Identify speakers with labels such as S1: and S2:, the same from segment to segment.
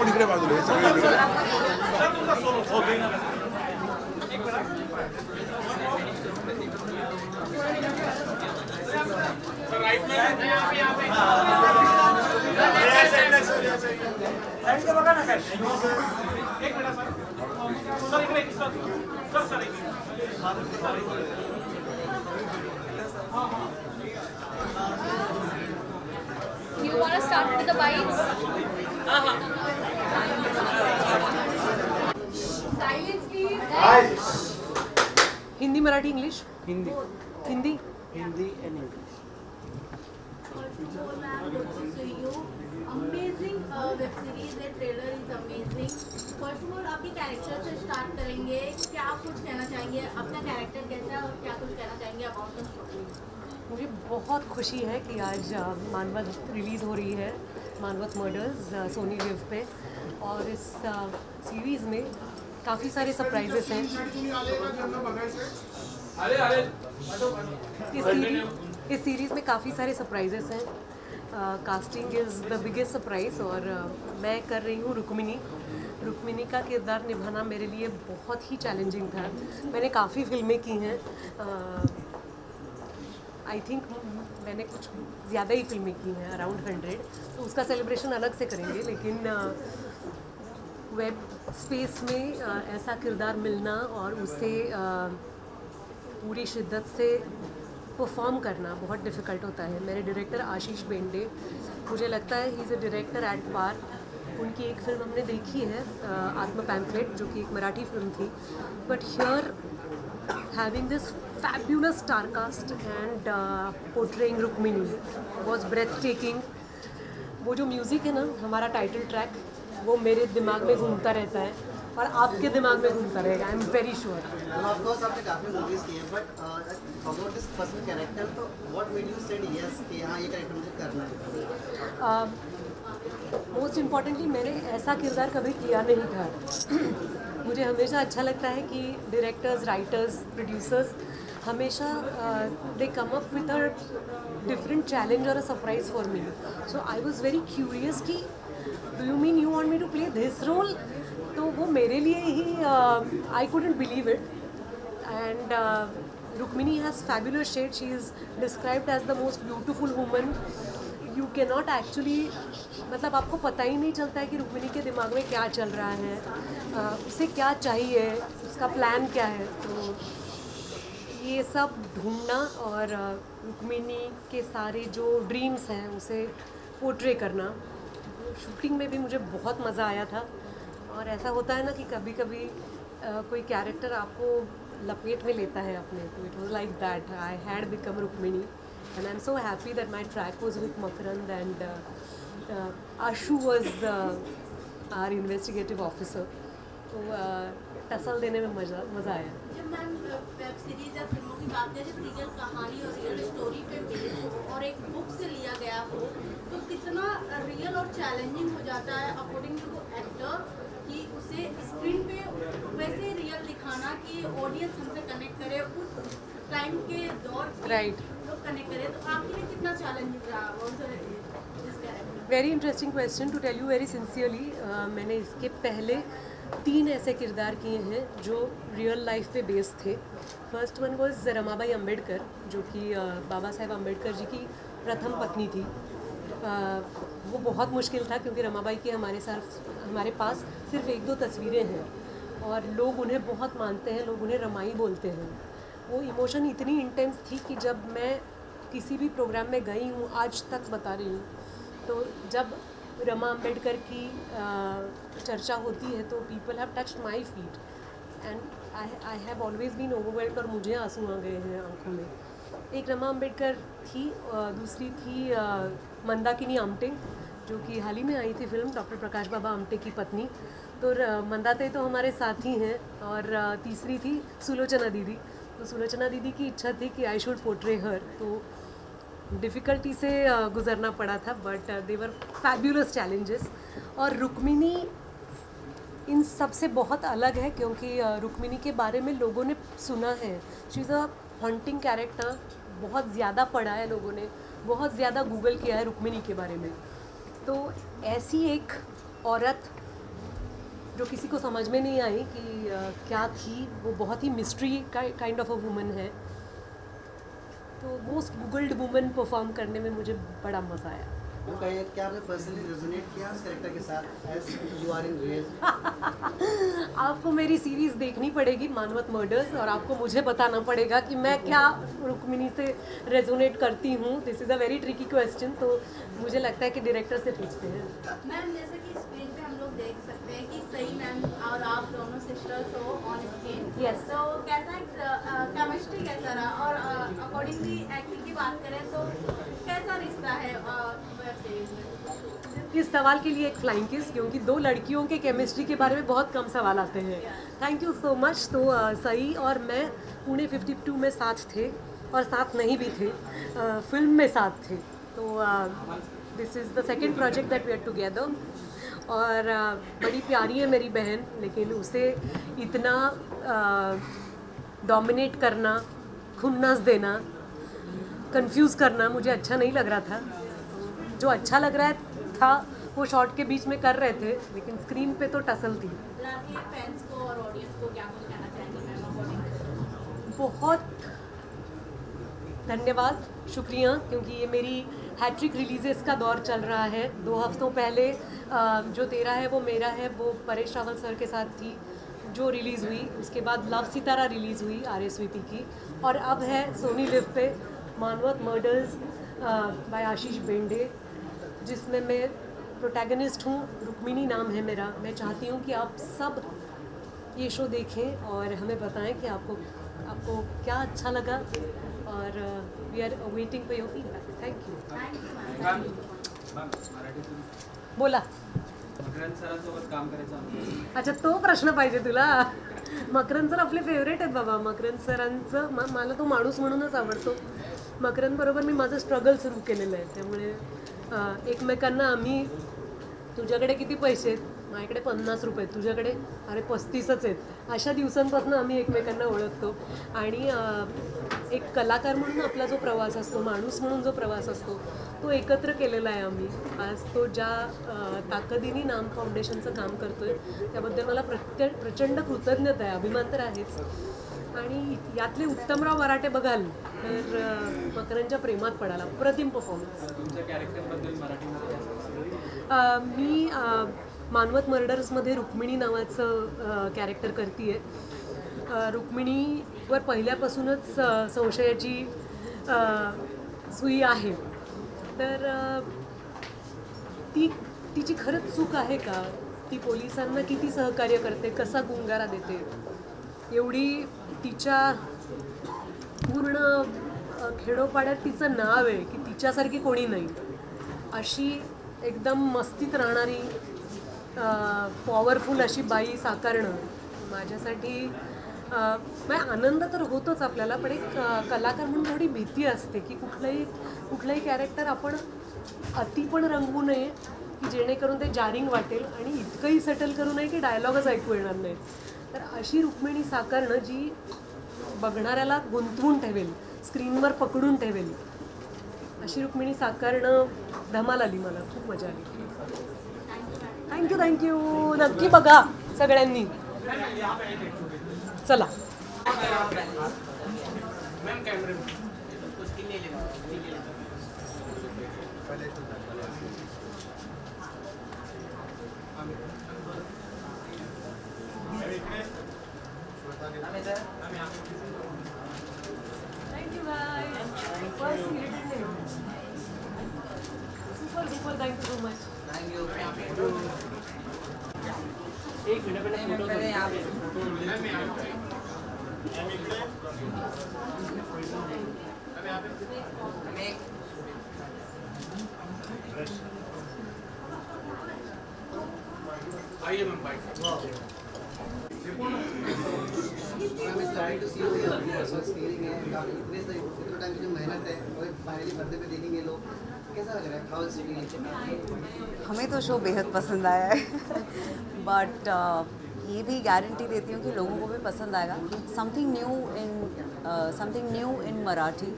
S1: इकडे बाजूला
S2: बघा ना साहेब, एक मिनिट सर इकडे sir
S3: You want to start with the bites? Silence, please.
S4: Hindi Marathi English
S5: Hindi
S4: Hindi
S5: Hindi and English.
S6: Amazing web series है, trailer is amazing. First of all आपके कैरेक्टर से स्टार्ट करेंगे, क्या कुछ कहना चाहेंगे, अपना कैरेक्टर कैसा है और क्या कुछ कहना चाहेंगे अबाउट द स्टोरी?
S4: मुझे बहुत खुशी है कि आज मानवत रिलीज़ हो रही है, मानवत मर्डर्स सोनी लिव पे। और इस सीरीज़ में काफ़ी सारे सरप्राइजेस हैं। इस सीरीज़ में काफ़ी सारे सरप्राइजेस हैं। Casting is the biggest surprise. और मैं कर रही हूँ रुक्मिनी का किरदार निभाना मेरे लिए बहुत ही चैलेंजिंग था। मैंने काफ़ी फिल्में की हैं, आई थिंक मैंने कुछ ज़्यादा ही फिल्में की हैं, अराउंड 100, तो उसका सेलिब्रेशन अलग से करेंगे। लेकिन वेब स्पेस में ऐसा किरदार मिलना और उसे पूरी शिद्दत से परफॉर्म करना बहुत डिफ़िकल्ट होता है। मेरे डायरेक्टर आशीष बेंडे, मुझे लगता है he is a director at par. उनकी एक फ़िल्म हमने देखी है, आत्मा पैम्फलेट, जो कि एक मराठी फिल्म थी। But here having this fabulous star cast and portraying Rukmini was breathtaking। वो जो म्यूज़िक है ना, हमारा टाइटल ट्रैक, वो मेरे दिमाग में घूमता रहता है और आपके दिमाग में घूमता रहेगा, I am very sure.
S7: Of course आपने काफ़ी मूवीज़ की हैं, but about this personal character, तो what made you said yes कि हाँ ये कैरेक्टर मुझे करना है?
S4: मोस्ट इम्पॉर्टेंटली मैंने ऐसा किरदार कभी किया नहीं था। मुझे हमेशा अच्छा लगता है कि डायरेक्टर्स, राइटर्स, प्रोड्यूसर्स हमेशा they come up with a different challenge और a surprise for me. So I was very curious कि do you mean you want me to play this role? तो वो मेरे लिए ही I couldn't believe it. And Rukmini has fabulous shade. She is described as the most beautiful woman. You can not actually, मतलब आपको पता ही नहीं चलता है कि रुक्मिनी के दिमाग में क्या चल रहा है, उसे क्या चाहिए, उसका प्लान क्या है। तो ये सब ढूंढना और रुक्मिनी के सारे जो ड्रीम्स हैं उसे पोर्ट्रे करना, शूटिंग में भी मुझे बहुत मज़ा आया था। और ऐसा होता है ना कि कभी कभी कोई कैरेक्टर आपको लपेट में लेता है अपने, तो it was like that I had become Rukmini. And I'm so happy that my track was with Makarand and Ashu was our investigative officer. तो टसल देने में मज़ा आया।
S6: जब मैम वेब सीरीज या फिल्मों की बात करें, जब रियल कहानी और रियल स्टोरी पे बेस्ड हो और एक बुक से लिया गया हो, तो कितना रियल और चैलेंजिंग हो जाता है अकॉर्डिंग टू एक्टर कि उसे स्क्रीन पे वैसे रियल दिखाना कि ऑडियंस हमसे कनेक्ट करे, उस टाइम के दौर
S4: राइट
S6: लोग कनेक्ट करें। तो आपके लिए कितना चैलेंजिंग रहा?
S4: Very interesting question. To tell you very sincerely, मैंने इसके पहले 3 ऐसे किरदार किए हैं जो रियल लाइफ पे बेस्ड थे। First one was Ramabai Ambedkar, जो कि बाबा साहेब अम्बेडकर जी की प्रथम पत्नी थी। वो बहुत मुश्किल था क्योंकि रमाबाई की हमारे पास सिर्फ 1-2 तस्वीरें हैं और लोग उन्हें बहुत मानते हैं, लोग उन्हें रमाई बोलते हैं। वो इमोशन इतनी इंटेंस थी कि जब मैं किसी भी प्रोग्राम में गई हूँ, आज तक बता रही हूँ, तो जब रमा अम्बेडकर की चर्चा होती है तो people have touched my feet and I have always been overwhelmed और मुझे आंसू आ गए हैं आंखों में। एक रमा अम्बेडकर थी, दूसरी थी मंदाकिनी आमटे, जो कि हाल ही में आई थी फिल्म डॉक्टर प्रकाश बाबा आमटे की पत्नी। तो मंदाते तो हमारे साथ ही हैं, और तीसरी थी सुलोचना दीदी। तो सुलोचना दीदी की इच्छा थी कि आई शुड पोर्ट्रे हर, तो डिफ़िकल्टी से गुजरना पड़ा था, बट देवर फैब्यूलस चैलेंजेस। और रुक्मिनी इन सब से बहुत अलग है, क्योंकि रुक्मिनी के बारे में लोगों ने सुना है। She is a haunting character, बहुत ज़्यादा पढ़ा है लोगों ने, बहुत ज़्यादा गूगल किया है रुक्मिनी के बारे में। तो ऐसी एक औरत जो किसी को समझ में नहीं आई कि क्या थी, वो बहुत ही mystery kind of a woman है। तो मोस्ट गूगल्ड वुमन परफॉर्म करने में मुझे बड़ा मज़ा आया।
S7: वो कहिए, क्या आपने पर्सनली रेजोनेट किया उस कैरेक्टर के साथ as you are in real?
S4: आपको मेरी सीरीज़ देखनी पड़ेगी मानवत मर्डर्स, और आपको मुझे बताना पड़ेगा कि मैं क्या रुक्मिनी से रेजोनेट करती हूँ। This is a very tricky question, तो मुझे लगता है कि डायरेक्टर से पूछते हैं।
S6: मैम, जैसे कि स्क्रीन पे हम लोग देख सकते हैं कि सही मैम और आप दोनों सिस्टर्स हो ऑन स्क्रीन।
S4: Yes.
S6: तो कैसा केमिस्ट्री कैसा रहा, और अकॉर्डिंगली एक्टिंग की बात करें तो कैसा रिश्ता है वेब सीरीज में?
S4: इस सवाल के लिए एक फ्लाइंग किस, क्योंकि दो लड़कियों के केमिस्ट्री के बारे में बहुत कम सवाल आते हैं। Thank you so much. तो सई और मैं पुणे 52 में साथ थे, और साथ नहीं भी थे, फिल्म में साथ थे। तो this is the second project that we are together. और बड़ी प्यारी है मेरी बहन, लेकिन उसे इतना डोमिनेट करना, खुन्नस देना, कंफ्यूज करना मुझे अच्छा नहीं लग रहा था। जो अच्छा लग रहा था वो शॉर्ट के बीच में कर रहे थे, लेकिन स्क्रीन पे तो टसल थी।
S6: लास्टली फैंस को और ऑडियंस को क्या कुछ कहना चाहेंगे मैम अकॉर्डिंग?
S4: बहुत धन्यवाद, शुक्रिया, क्योंकि ये मेरी हैट्रिक रिलीजेस का दौर चल रहा है। 2 हफ्तों पहले जो तेरा है वो मेरा है, वो परेश रावल सर के साथ थी जो रिलीज़ हुई। उसके बाद लव सितारा रिलीज़ हुई RSVP की, और अब है सोनी लिव पे मानवत मर्डर्स बाय आशीष बेंडे, जिसमें मैं प्रोटैगनिस्ट हूँ। रुक्मिनी नाम है मेरा। मैं चाहती हूँ कि आप सब ये शो देखें और हमें बताएं कि आपको क्या अच्छा लगा, और we are waiting for your feedback. Thank you. बोला।
S5: मकरंद सरांसोबत काम करायचं.
S4: अच्छा, तो प्रश्न पाहिजे तुला. मकरंद सर आपले फेवरेट आहेत बाबा. मकरंद सरांचं मला तो माणूस म्हणूनच आवडतो. मकरंद बरोबर मी माझं स्ट्रगल सुरू केलेलं आहे, त्यामुळे एकमेकांना आम्ही, तुझ्याकडे किती पैसे आहेत, माझ्याकडे 50 रुपये, तुझ्याकडे अरे 35च आहेत, अशा दिवसांपासून आम्ही एकमेकांना ओळखतो. आणि एक कलाकार म्हणून आपला जो प्रवास असतो, माणूस म्हणून जो प्रवास असतो, तो एकत्र केलेला आहे आम्ही. आज तो ज्या ताकदीने नाम फाउंडेशनचं काम करतोय त्याबद्दल मला प्रचंड कृतज्ञता आहे, अभिमान तर आहेच. आणि यातले उत्तमराव मराठे बघाल तर मकरंदच्या प्रेमात पडाला. अप्रतिम परफॉर्मन्स.
S5: तुमच्या कॅरेक्टरबद्दल मराठीमध्ये
S4: मी मानवत मर्डर्समध्ये रुक्मिणी नावाचं कॅरेक्टर करते आहे. रुक्मिणीवर पहिल्यापासूनच संशयाची सुई आहे. तर तिची खरंच चूक आहे का? ती पोलिसांना किती सहकार्य करते, कसा गुंगारा देते, एवढी तिच्या पूर्ण खेडोपाड्यात तिचं नाव आहे की तिच्यासारखी कोणी नाही, अशी एकदम मस्तीत राहणारी पॉवरफुल अशी बाई साकारणं माझ्यासाठी आनंद तर होतोच आपल्याला, पण एक कलाकार म्हणून थोडी भीती असते की कुठलंही कॅरेक्टर आपण अति पण रंगवू नये की जेणेकरून ते जारिंग वाटेल, आणि इतकंही सेटल करू नये की डायलॉगच ऐकू येणार नाही. तर अशी रुक्मिणी साकारणं जी बघणाऱ्याला गुंतवून ठेवेल, स्क्रीनवर पकडून ठेवेल, अशी रुक्मिणी साकारणं धमाल आली. मला खूप मजा आली. थँक्यू. नक्की बघा सगळ्यांनी. चला. Thank you bye. Super thank you so much.
S5: एक मिनट पहले
S2: आइए ma'am bike.
S7: I'm starting to see your personal scaling है काफी इतने टाइम की जो मेहनत है और फाइनली पर्दे पे देखेंगे लोग कैसा लग रहा है हाउ इज फीलिंग
S8: हमें तो शो बेहद पसंद आया है बट ये भी गारंटी देती हूँ कि लोगों को भी पसंद आएगा. Something new in Marathi.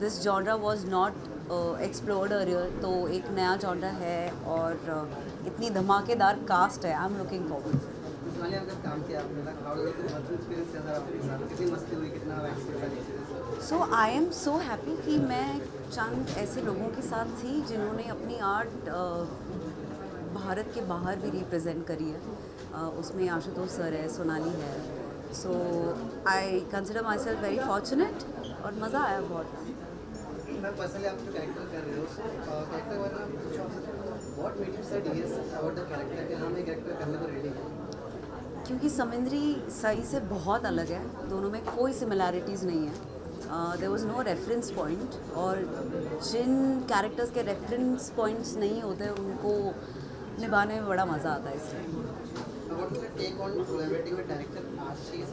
S8: This genre was not explored earlier, तो एक नया जॉनरा है और इतनी धमाकेदार कास्ट है. I am looking forward.
S7: उसमें अगर काम किया आपने ना हाउ इज इट एक्सपीरियंस कैसा रहा आपके साथ कितनी मस्ती हुई कितना experience.
S8: So I am so happy कि मैं चंद ऐसे लोगों के साथ थी जिन्होंने अपनी आर्ट भारत के बाहर भी रिप्रेजेंट करी है. उसमें आशुतोष सर है, सोनाली है. So I consider myself very fortunate और मज़ा आया बहुत.
S7: मैं पर्सनली आप जो कैरेक्टर कर रहे हो कैरेक्टर वाला what made you said yes about the character कि हम ये कैरेक्टर करने को रेडी हैं.
S8: क्योंकि समिंद्री सही से बहुत अलग है. दोनों में कोई सिमिलैरिटीज़ नहीं है. There was no reference point और जिन कैरेक्टर्स के रेफरेंस पॉइंट्स नहीं होते उनको निभाने में बड़ा मज़ा आता है. इसलिए
S7: What was your take on collaborating with director Ashish?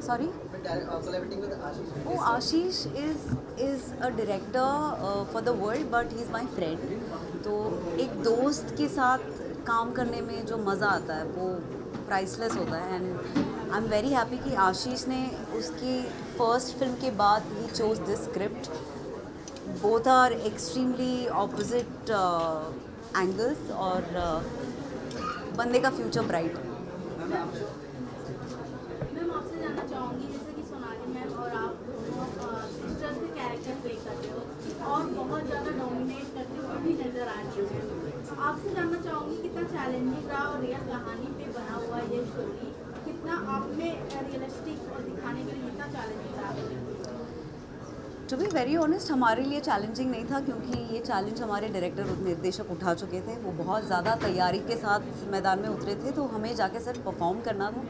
S8: Sorry.
S7: Collaborating with Ashish.
S8: Oh, Ashish is a director for the world, but he is my friend. तो एक दोस्त के साथ काम करने में जो मज़ा आता है वो प्राइसलेस होता है. And I am very happy कि आशीष ने उसकी फर्स्ट फिल्म के बाद ही chose this script. Both are extremely opposite angles और बंदे का फ्यूचर ब्राइट है.
S6: मैम आपसे जानना चाहूँगी जैसे कि सोनाली मैम और आप दोनों सिस्टर्स के कैरेक्टर प्ले करते हो और बहुत ज़्यादा डोमिनेट करते हुए भी नज़र आ रही है. आपसे जानना चाहूँगी कितना चैलेंजिंग रहा और रियल कहानी पे बना हुआ ये स्टोरी कितना आप में रियलिस्टिक और दिखाने के लिए कितना चैलेंजिंग रहा.
S8: टू बी वेरी ऑनेस्ट हमारे लिए चैलेंजिंग नहीं था क्योंकि ये चैलेंज हमारे डायरेक्टर और निर्देशक उठा चुके थे. वो बहुत ज़्यादा तैयारी के साथ मैदान में उतरे थे, तो हमें जाके सिर्फ परफॉर्म करना था.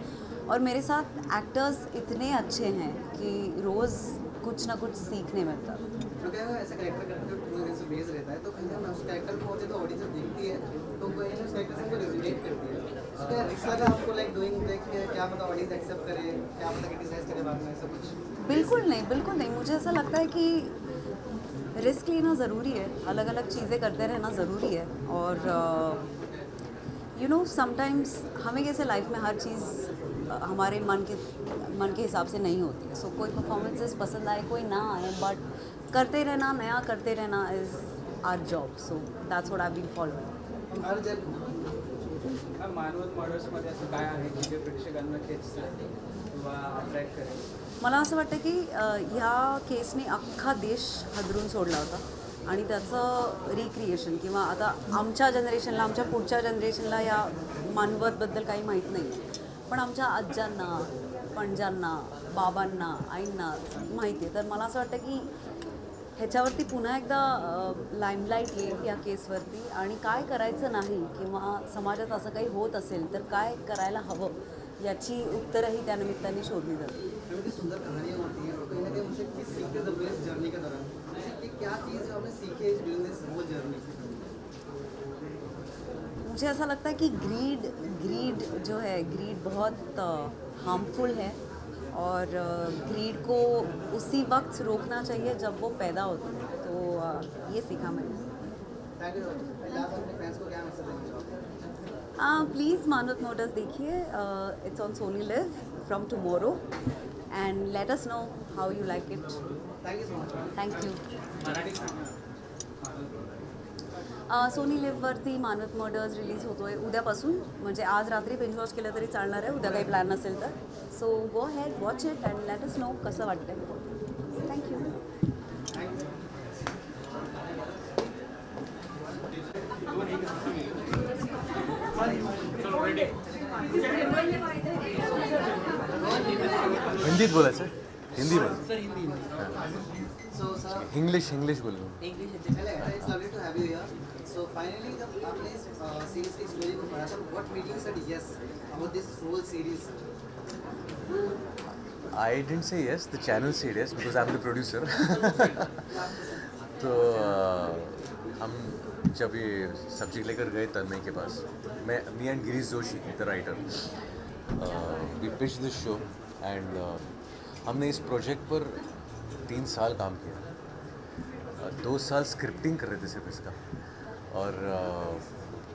S8: और मेरे साथ एक्टर्स इतने अच्छे हैं कि रोज़ कुछ ना कुछ सीखने मिलता.
S7: तो क्या ऐसा कैरेक्टर करते हो पूरे दिन से बेस रहता है तो कहीं ना उस कैरेक्टर को होते तो ऑडियंस देखती है तो कोई उस कैरेक्टर से रेजोनेट करती है. तो क्या रिस्क लगा आपको लाइक डूइंग देख के क्या पता ऑडियंस एक्सेप्ट करे क्या पता क्रिटिसाइज करे बाद में ऐसा कुछ.
S8: बिल्कुल नहीं. मुझे ऐसा लगता है कि रिस्क लेना ज़रूरी है. अलग अलग चीज़ें करते रहना ज़रूरी है. और यू नो समटाइम्स हमें कैसे लाइफ में हर चीज़ हमारे मन के हिसाब से नहीं होती है. सो कोई परफॉर्मेंसेस पसंद आए कोई ना आए, बट करते रहना, नया करते रहना is our job. So that's what I been following.
S7: हर जब
S5: मानवत मॉडल्समध्ये असं काय आहे की जे प्रेक्षकांना खेचतं किंवा अट्रॅक्ट करेल.
S8: मला असं वाटतं की ह्या केसने अख्खा देश हादरून सोडला होता आणि त्याचं रिक्रिएशन किंवा आता आमच्या जनरेशनला, आमच्या पुढच्या जनरेशनला या मानवतबद्दल काही माहीत नाही, पण आमच्या आज्यांना, पणजांना, बाबांना, आईंना माहिती आहे. तर मला असं वाटतं की ह्याच्यावरती पुन्हा एकदा लाईमलाईट येईल या केसवरती आणि काय करायचं नाही किंवा समाजात असं काही होत असेल तर काय करायला हवं याची उत्तरही त्यानिमित्ताने शोधली जातील.
S7: इतनी सुंदर कहानियाँ होती हैं तो कहीं ना कहीं मुझे किस सीखते थे इस जर्नी के दौरान कि क्या चीज़ आपने सीखी है ड्यूरिंग दिस होल जर्नी.
S8: मुझे ऐसा लगता है कि ग्रीड जो है ग्रीड बहुत हार्मफुल है और ग्रीड को उसी वक्त रोकना चाहिए जब वो पैदा होती है. तो ये सीखा मैंने.
S7: Thank you. लास्ट अपने फैंस को क्या मैसेज देना चाहते हैं.
S8: प्लीज़ मानवत मोटर्स देखिए. It's on Sony Liv from tomorrow and let us know how you like it.
S7: Thank you so much.
S8: Thank you.
S5: Marathi
S8: Sony लिव्हवरती मानवत मर्डर्स रिलीज होतो आहे उद्यापासून. म्हणजे आज रात्री बिंज वॉच केलं तरी चालणार आहे, उद्या काही प्लॅन नसेल तर. So go ahead watch it and let us know कसं वाटतं. थँक्यू.
S1: हिंदीत बोलायचं. हिंदी बोल.
S7: So sir,
S1: इंग्लिश बोलो.
S7: it's lovely to have you here. So finally जब आपने इस सीरीज की स्टोरी को पढ़ा था, what made you said yes about this whole series?
S1: I didn't say yes. The channel said yes because I'm the producer. तो हम जब ये सब्जेक्ट लेकर गए तन्मय के पास, me and Girish Joshi the writer, we pitch this show and हमने इस प्रोजेक्ट पर 3 साल काम किया। 2 साल स्क्रिप्टिंग कर रहे थे सिर्फ इसका, और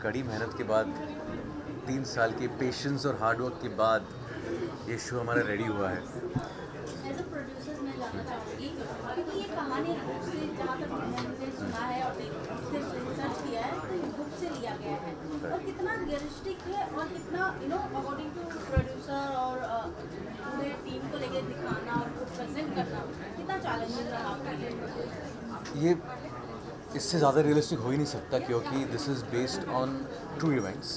S1: कड़ी मेहनत के बाद 3 साल के पेशेंस और हार्डवर्क के बाद ये शो हमारा रेडी हुआ है।
S6: एज अ प्रोड्यूसर मैं जानना चाहूँगी क्योंकि ये कहानी बुक से, जहाँ तक मैंने सुना है और इससे रिसर्च किया है, तो ये बुक से लिया गया है और कितना रियलिस्टिक है और कितना अकॉर्डिंग टू प्रोड्यूसर और पूरे टीम को लेके दिखाना और उसको प्रेजेंट करना कितना चैलेंजिंग रहा आपके लिए?
S1: ये इससे ज़्यादा रियलिस्टिक हो ही नहीं सकता, क्योंकि this is based on true events.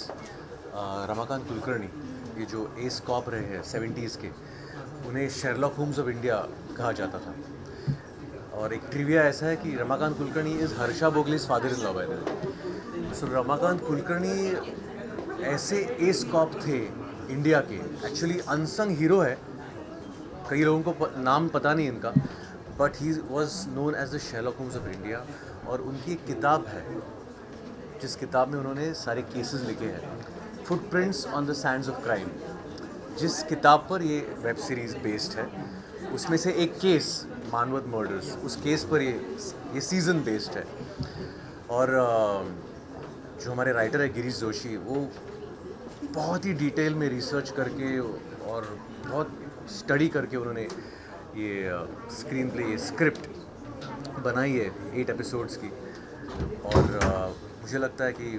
S1: Ramakant Kulkarni, ये जो एस कॉप रहे हैं 70s के, उन्हें शेरलॉक होम्स ऑफ इंडिया कहा जाता था। और एक ट्रिविया ऐसा है कि Ramakant Kulkarni is Harsha Bhogle's father in law by the way. So Ramakant Kulkarni ऐसे एस कॉप थे इंडिया के, एक्चुअली अनसंग हीरो है, कई लोगों को नाम पता नहीं इनका, but he was known as the Sherlock Holmes of India. और उनकी एक किताब है जिस किताब में उन्होंने सारे केसेस लिखे हैं, footprints on the Sands of crime, जिस किताब पर ये वेब सीरीज़ बेस्ड है। उसमें से एक केस, मानवत मर्डर्स, उस केस पर ये सीज़न बेस्ड है। और जो हमारे राइटर है गिरीश जोशी, वो बहुत ही डिटेल में रिसर्च करके और बहुत स्टडी करके उन्होंने ये स्क्रीन प्ले, ये स्क्रिप्ट बनाई है 8 एपिसोड्स की। और मुझे लगता है कि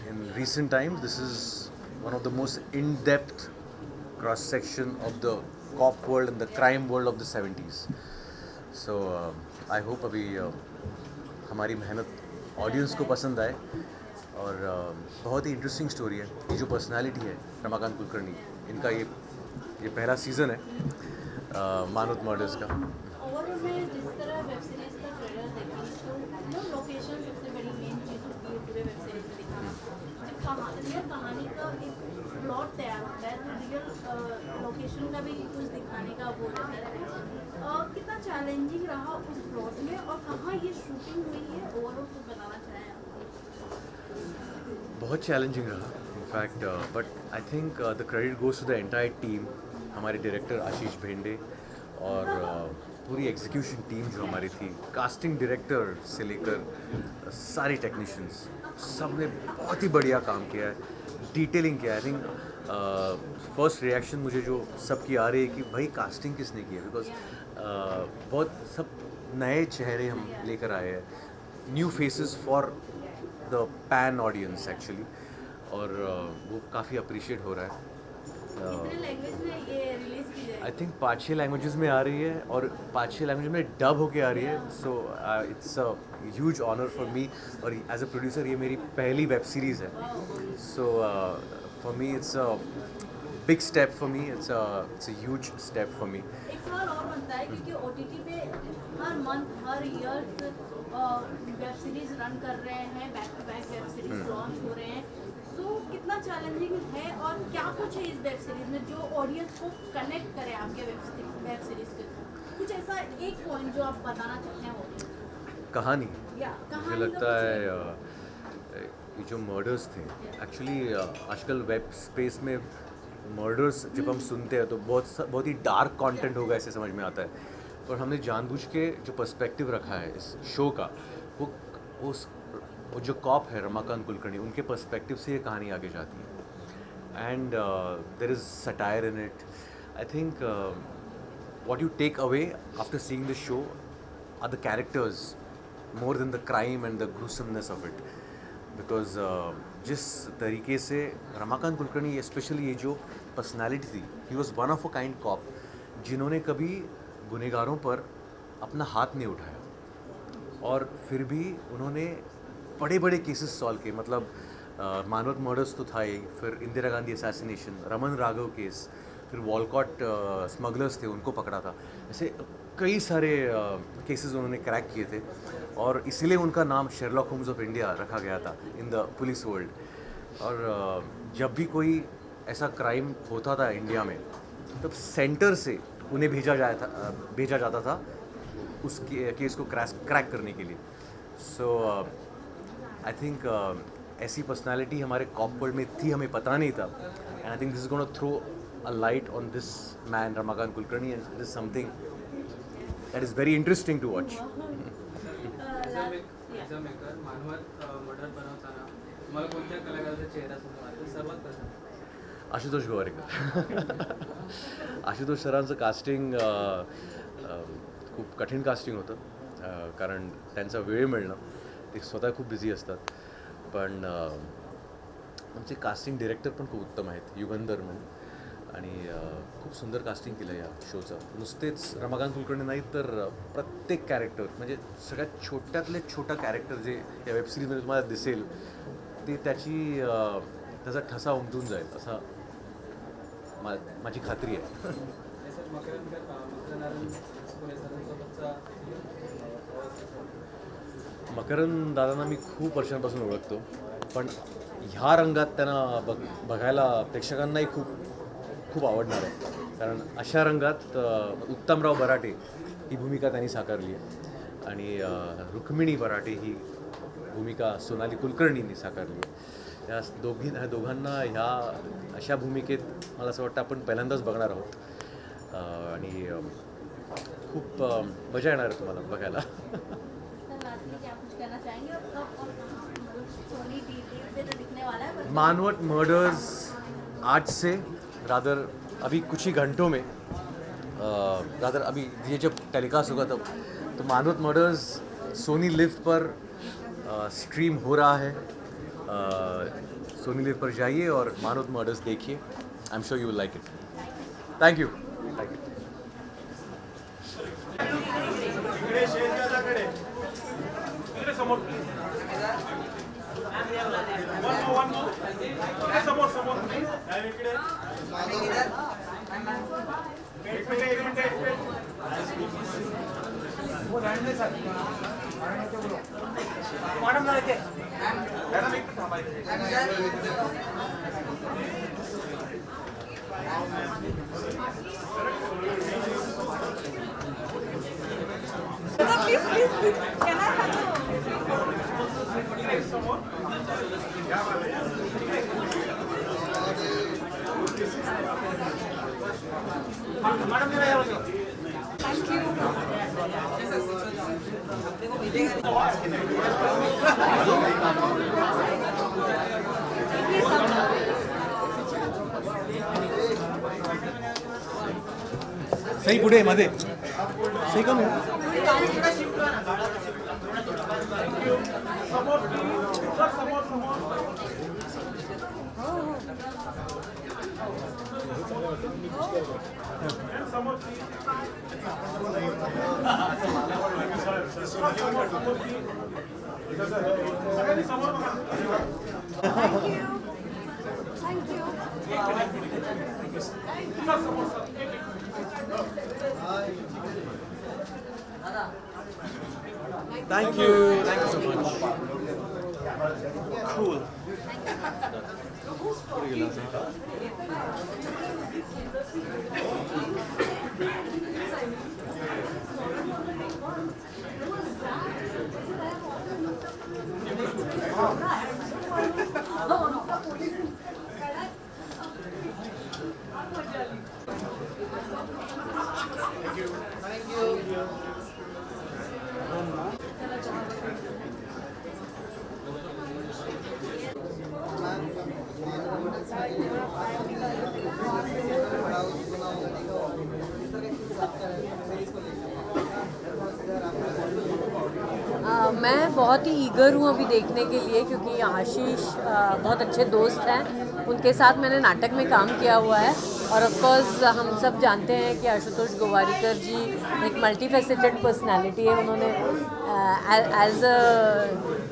S1: इन recent times this is one of the most in-depth cross section of the cop world and the crime world of the 70s. So I hope अभी हमारी मेहनत ऑडियंस को पसंद आए। और बहुत ही इंटरेस्टिंग स्टोरी है। ये जो पर्सनालिटी है रमाकांत कुलकर्णी, इनका ये पहला सीज़न है मानवत मर्डर्स का।
S6: ओवरऑल में जिस तरह वेब सीरीज का ट्रेलर देखी तो लोकेशन सबसे बड़ी मेन चीज़ होती है पूरे वेब सीरीज में दिखाना। जब रियल कहानी का एक प्लॉट तैयार होता है तो रियल लोकेशन का भी कुछ दिखाने का वो रहता है। कितना चैलेंजिंग रहा उस प्लॉट में और कहाँ ये शूटिंग हुई है, ओवरऑल कुछ बताना चाहें आप?
S1: बहुत चैलेंजिंग रहा in fact, but I think the credit goes to the entire team, हमारे डायरेक्टर आशीष भेंडे और पूरी एग्जीक्यूशन टीम जो हमारी थी, कास्टिंग डायरेक्टर से लेकर सारे टेक्नीशियंस, सब ने बहुत ही बढ़िया काम किया है, डिटेलिंग किया है। आई थिंक फर्स्ट रिएक्शन मुझे जो सबकी आ रही है कि भाई कास्टिंग किसने की है, बिकॉज बहुत सब नए चेहरे हम लेकर आए हैं, new faces for the pan audience actually, और वो काफ़ी अप्रिशिएट हो रहा है।
S6: कितने लैंग्वेज में ये रिलीज की जाएगी?
S1: आई थिंक 5-6 लैंग्वेजेस में आ रही है और 5-6 लैंग्वेज में डब होके आ रही है। So it's a huge honour for me, और एज अ प्रोड्यूसर ये मेरी पहली वेब सीरीज़ है। So for me it's a big step for me, it's a huge step for me.
S6: एक सवाल और बनता है क्योंकि OTT पे हर मंथ हर ईयर वेब सीरीज रन कर रहे हैं, back to back web series launch हो रहे हैं, तो कितना चैलेंजिंग है और क्या कुछ है इस वेब सीरीज में जो ऑडियंस को कनेक्ट करे आपके वेब सीरीज के साथ? कुछ ऐसा एक पॉइंट जो आप बताना चाहते हैं? वो
S1: कहानी
S6: कहानी
S1: मुझे लगता है ये जो मर्डर्स थे, एक्चुअली आजकल वेब स्पेस में मर्डर्स जब हम सुनते हैं तो बहुत ही डार्क कंटेंट होगा ऐसे समझ में आता है, पर हमने जानबूझ के जो पर्सपेक्टिव रखा है इस शो का, वो जो कॉप है रमाकांत कुलकर्णी, उनके पर्सपेक्टिव से ये कहानी आगे जाती है। And there is satire in it. I think what you take away after seeing the show are the characters more than the crime and the gruesomeness of it, because जिस तरीके से रमाकांत कुलकर्णी, स्पेशली ये जो पर्सनैलिटी थी, he was one of a kind cop, जिन्होंने कभी गुनहगारों पर अपना हाथ नहीं उठाया और फिर भी उन्होंने बड़े बड़े केसेस सॉल्व किए। मतलब मानवत मर्डर्स तो था ही, फिर इंदिरा गांधी असैसिनेशन, रमन राघव केस, फिर वॉलकॉट स्मगलर्स थे उनको पकड़ा था, ऐसे कई सारे केसेस उन्होंने क्रैक किए थे और इसीलिए उनका नाम शेरलॉक होम्स ऑफ इंडिया रखा गया था इन द पुलिस वर्ल्ड। और जब भी कोई ऐसा क्राइम होता था इंडिया में, तब सेंटर से उन्हें भेजा जाता था उस केस को क्रैक करने के लिए। सो आई थिंक ऐसी पर्सनालिटी हमारे कॉप वर्ल्ड में थी, हमें पता नहीं था. And I think this is gonna throw a light on this man Ramakant Kulkarni, and this is something that is very interesting to watch.
S5: एक्झाम मेकर मानवत मर्डर बनवताना तुम्हाला कोणत्या कलाकाराचा चेहरा समोर आला सर्वात प्रथम?
S1: आशुतोष गोवारीकर. आशुतोष सरांचं कास्टिंग खूप कठीण कास्टिंग होतं, कारण त्यांचा वेळ मिळणं, ते स्वतः खूप बिझी असतात. पण आमचे कास्टिंग डिरेक्टर पण खूप उत्तम आहेत, युगंधर म्हणून, आणि खूप सुंदर कास्टिंग केलं या शोचं. नुसतेच रमाकांत कुलकर्णी नाही तर प्रत्येक कॅरेक्टर, म्हणजे सगळ्यात छोट्यातले छोटा कॅरेक्टर जे या वेबसिरीजमध्ये तुम्हाला दिसेल ते त्याचा ठसा उमटून जाईल असा माझी खात्री आहे. मकरंद दादांना मी खूप वर्षांपासून ओळखतो, पण ह्या रंगात त्यांना बघायला प्रेक्षकांनाही खूप आवडणार आहे. कारण अशा रंगात उत्तमराव बराटे ही भूमिका त्यांनी साकारली आहे, आणि रुक्मिणी बराटे ही भूमिका सोनाली कुलकर्णींनी साकारली आहे. ह्या दोघांना ह्या अशा भूमिकेत मला असं वाटतं आपण पहिल्यांदाच बघणार आहोत, आणि खूप मजा येणार आहे तुम्हाला बघायला. मानवत मर्डर्स आज से रादर अभी कुछ ही घंटों में, रादर अभी ये जब टेलीकास्ट होगा तो मानवत मर्डर्स सोनी लिव पर स्ट्रीम हो रहा है. सोनी लिव पर जाइए और मानवत मर्डर्स देखिए. I am sure you will like it. Thank you.
S2: इकडे समोर प्लीज. One more. इकडे समोर प्लीज. इकडे एक मिनिट. मॅडम ना इथे. मॅडम एक थांबा इथे.
S8: Please. Can I have
S2: madam जरा यावं.
S1: सही पुढे मध्ये सही कमी. Thank you so much. Cool.
S4: मैं बहुत ही ईगर हूँ अभी देखने के लिए, क्योंकि आशीष बहुत अच्छे दोस्त हैं. उनके साथ मैंने नाटक में काम किया हुआ है, और ऑफ कोर्स हम सब जानते हैं कि आशुतोष गोवारीकर जी एक मल्टी फेसेटेड पर्सनैलिटी है. उन्होंने एज अ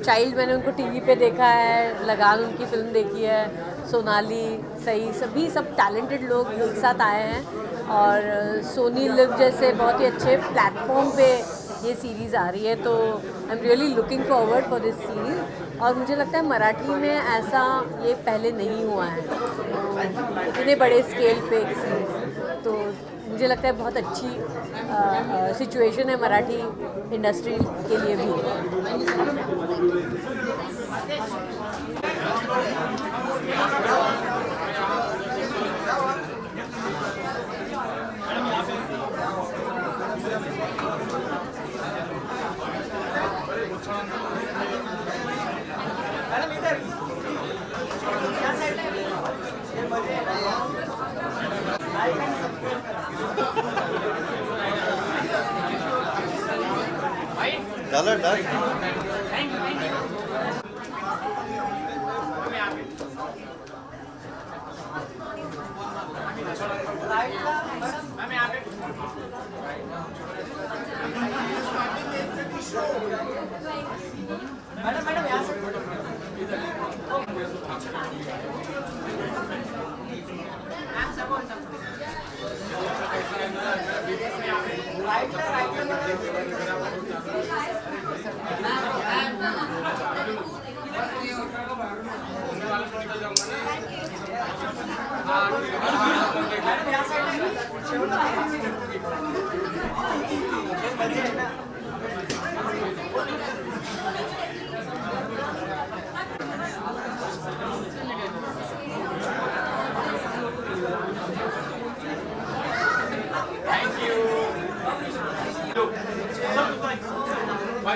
S4: चाइल्ड मैंने उनको टीवी पे देखा है, लगान उनकी फिल्म देखी है, सोनाली, सही, सब टैलेंटेड लोग एक साथ आए हैं, और सोनी लिव जैसे बहुत ही अच्छे प्लेटफॉर्म पे ये सीरीज़ आ रही है. तो I am really looking forward for this series, और मुझे लगता है मराठी में ऐसा ये पहले नहीं हुआ है, तो इतने बड़े स्केल पे एक सीरीज़. तो मुझे लगता है बहुत अच्छी सिचुएशन है मराठी इंडस्ट्री के लिए भी।
S9: झालं डन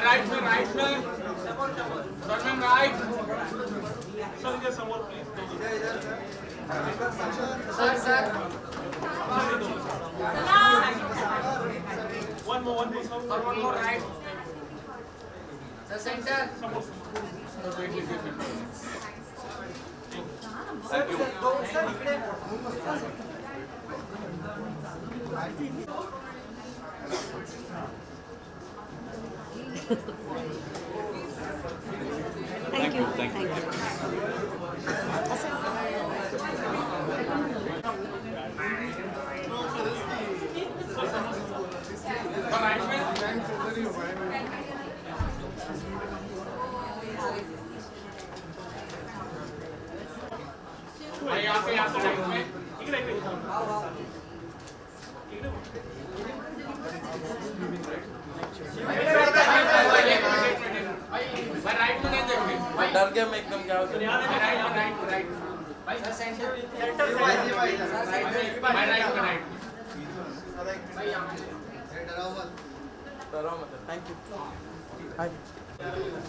S2: right में turn right सर इधर समोर please sir one more right sir center
S4: Thank you.
S2: यहाँ पे right में इकडे राइट में नहीं देखते डर गया मैं एकदम क्या राइट भाई सेंटर राइट
S7: डराओ मत।
S9: Thank you